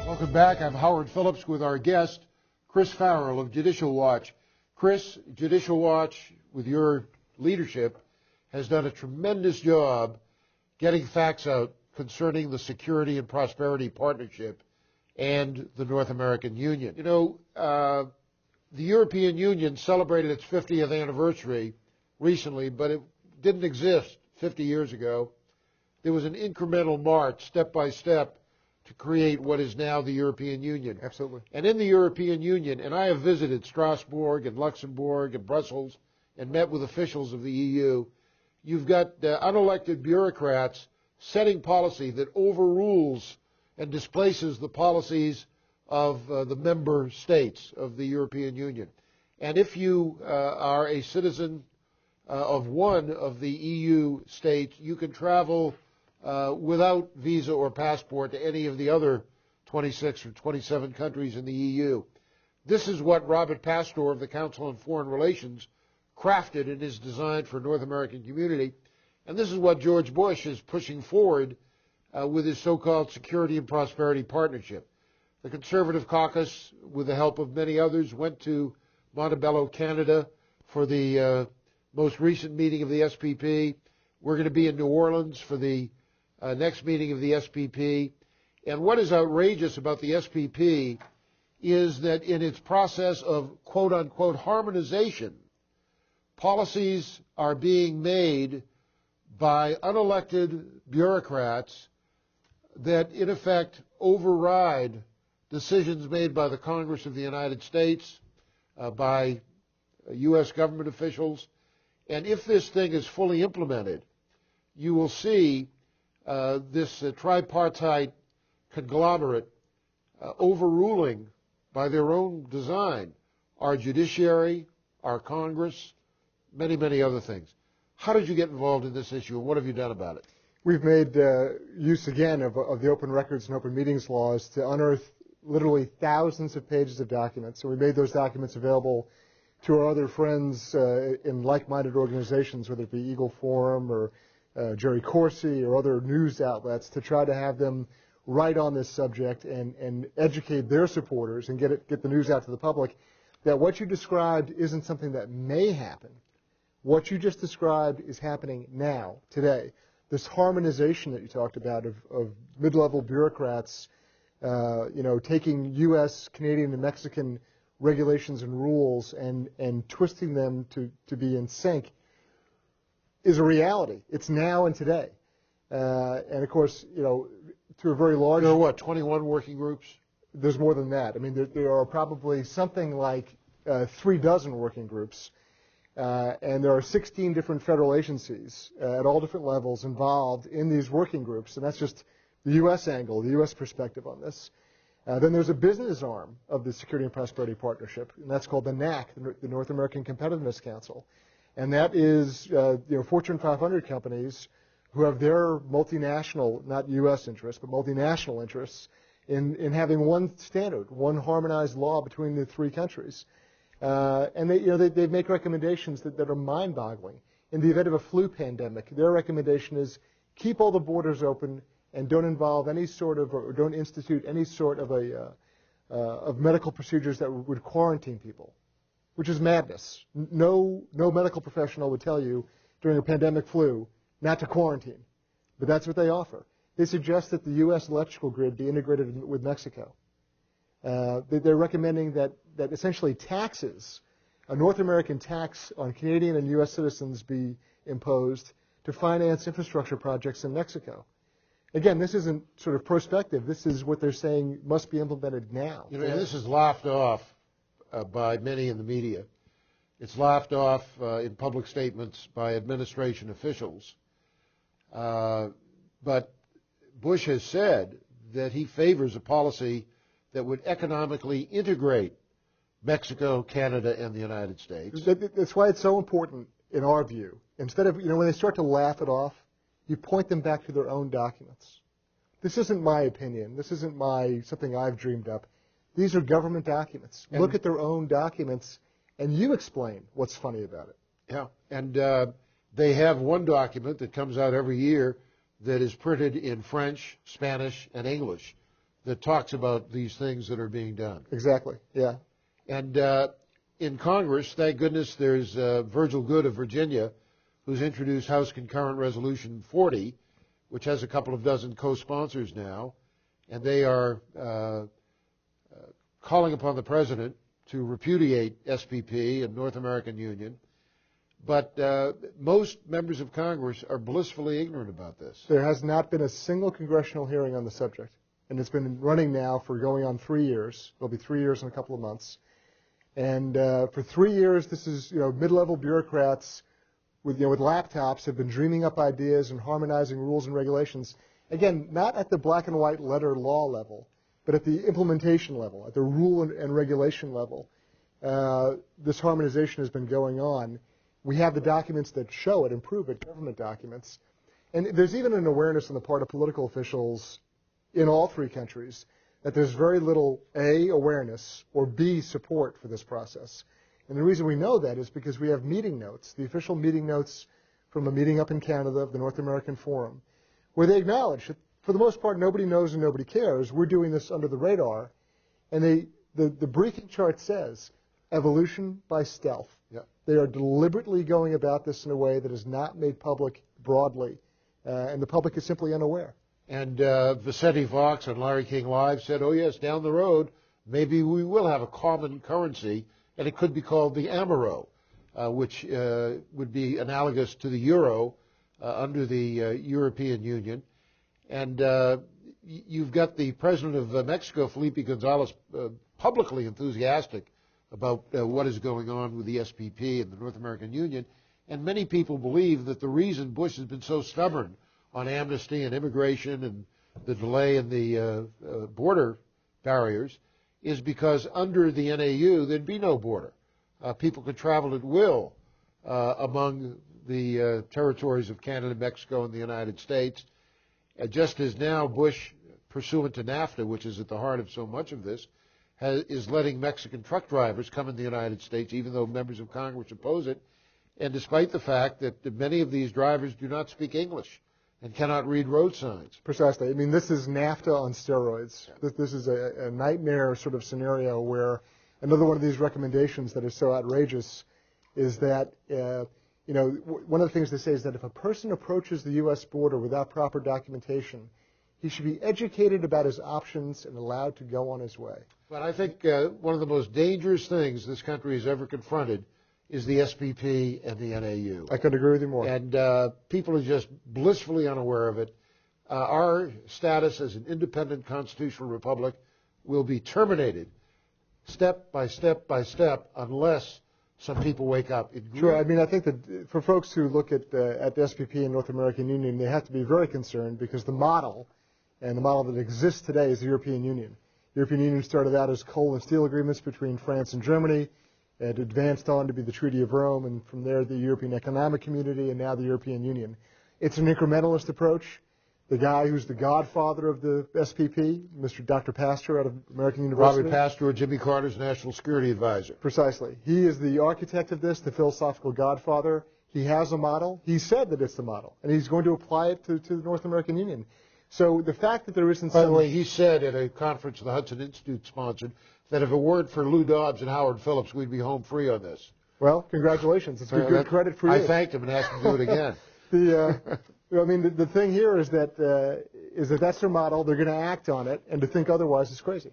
Welcome back. I'm Howard Phillips with our guest, Chris Farrell of Judicial Watch. Chris, Judicial Watch, with your leadership, has done a tremendous job getting facts out concerning the Security and Prosperity Partnership and the North American Union. You know, the European Union celebrated its 50th anniversary recently, but it didn't exist 50 years ago. There was an incremental march, step by step, to create what is now the European Union. Absolutely. And in the European Union, and I have visited Strasbourg and Luxembourg and Brussels and met with officials of the EU, you've got unelected bureaucrats setting policy that overrules and displaces the policies of the member states of the European Union. And if you are a citizen of one of the EU states, you can travel without visa or passport to any of the other 26 or 27 countries in the EU. This is what Robert Pastor of the Council on Foreign Relations crafted in his design for North American Community, and this is what George Bush is pushing forward with his so-called Security and Prosperity Partnership. The Conservative caucus, with the help of many others, went to Montebello, Canada for the most recent meeting of the SPP. We're going to be in New Orleans for the next meeting of the SPP. And what is outrageous about the SPP is that in its process of quote-unquote harmonization, policies are being made by unelected bureaucrats that in effect override decisions made by the Congress of the United States, by U.S. government officials. And if this thing is fully implemented, you will see this tripartite conglomerate overruling by their own design our judiciary, our Congress, many, many other things. How did you get involved in this issue, and what have you done about it? We've made use again of the open records and open meetings laws to unearth literally thousands of pages of documents. So we made those documents available to our other friends in like-minded organizations, whether it be Eagle Forum or Jerry Corsi or other news outlets, to try to have them write on this subject and educate their supporters and get the news out to the public that what you described isn't something that may happen. What you just described is happening now, today. This harmonization that you talked about of mid-level bureaucrats, taking U.S., Canadian, and Mexican regulations and rules and twisting them to be in sync is a reality. It's now and today. And of course, to a very large... There are what, 21 working groups? There's more than that. I mean, there are probably something like 36 working groups. And there are 16 different federal agencies at all different levels involved in these working groups. And that's just the U.S. angle, the U.S. perspective on this. Then there's a business arm of the Security and Prosperity Partnership, and that's called the NAC, the North American Competitiveness Council. And that is Fortune 500 companies who have their multinational, not U.S. interests, but multinational interests in having one standard, one harmonized law between the three countries. And they make recommendations that are mind-boggling. In the event of a flu pandemic, their recommendation is keep all the borders open and don't involve any sort of, or don't institute any sort of of medical procedures that would quarantine people, which is madness. No medical professional would tell you during a pandemic flu not to quarantine, but that's what they offer. They suggest that the U.S. electrical grid be integrated with Mexico. They're recommending that essentially taxes, a North American tax on Canadian and U.S. citizens be imposed to finance infrastructure projects in Mexico. Again, this isn't sort of prospective. This is what they're saying must be implemented now. This is laughed off by many in the media. It's laughed off in public statements by administration officials. But Bush has said that he favors a policy that would economically integrate Mexico, Canada, and the United States. That's why it's so important, in our view. Instead of, when they start to laugh it off, you point them back to their own documents. This isn't my opinion. This isn't something I've dreamed up. These are government documents. Look at their own documents, and you explain what's funny about it. Yeah, and they have one document that comes out every year that is printed in French, Spanish, and English. that talks about these things that are being done. Exactly, yeah. And in Congress, thank goodness, there's Virgil Good of Virginia, who's introduced House Concurrent Resolution 40, which has a couple of dozen co-sponsors now, and they are calling upon the President to repudiate SPP and North American Union. But most members of Congress are blissfully ignorant about this. There has not been a single congressional hearing on the subject, and it's been running now for going on 3 years. It'll be 3 years in a couple of months. And for 3 years, this is, mid-level bureaucrats with laptops have been dreaming up ideas and harmonizing rules and regulations. Again, not at the black and white letter law level, but at the implementation level, at the rule and regulation level. This harmonization has been going on. We have the documents that show it and prove it, government documents. And there's even an awareness on the part of political officials in all three countries that there's very little, A, awareness, or B, support for this process. And the reason we know that is because we have meeting notes, the official meeting notes from a meeting up in Canada of the North American Forum, where they acknowledge that for the most part nobody knows and nobody cares. We're doing this under the radar. And the briefing chart says evolution by stealth. Yep. They are deliberately going about this in a way that is not made public broadly, and the public is simply unaware. And Vicente Fox on Larry King Live said, oh yes, down the road, maybe we will have a common currency, and it could be called the Amero, which would be analogous to the euro under the European Union. And you've got the president of Mexico, Felipe Gonzalez, publicly enthusiastic about what is going on with the SPP and the North American Union. And many people believe that the reason Bush has been so stubborn on amnesty and immigration and the delay in the border barriers is because under the NAU there'd be no border. People could travel at will among the territories of Canada, Mexico, and the United States. Just as now Bush, pursuant to NAFTA, which is at the heart of so much of this, is letting Mexican truck drivers come in the United States, even though members of Congress oppose it, and despite the fact that many of these drivers do not speak English and cannot read road signs. Precisely. I mean, this is NAFTA on steroids. Yeah. This is a nightmare sort of scenario where another one of these recommendations that is so outrageous is that, one of the things they say is that if a person approaches the U.S. border without proper documentation, he should be educated about his options and allowed to go on his way. But I think one of the most dangerous things this country has ever confronted is the SPP and the NAU. I couldn't agree with you more. And people are just blissfully unaware of it. Our status as an independent constitutional republic will be terminated step by step by step unless some people wake up. Sure. I mean, I think that for folks who look at the SPP and North American Union, they have to be very concerned because the model that exists today is the European Union. The European Union started out as coal and steel agreements between France and Germany. It advanced on to be the Treaty of Rome, and from there the European Economic Community, and now the European Union. It's an incrementalist approach. The guy who's the godfather of the SPP, Dr. Pastor out of American University. Robert Pastor, Jimmy Carter's National Security Advisor. Precisely. He is the architect of this, the philosophical godfather. He has a model. He said that it's the model, and he's going to apply it to the North American Union. So the fact that there isn't By the way, he said at a conference the Hudson Institute sponsored that if it weren't for Lou Dobbs and Howard Phillips, we'd be home free on this. Well, congratulations. It's good credit for you. I thanked him and asked him to do it again. The thing here is that that's their model. They're going to act on it, and to think otherwise is crazy.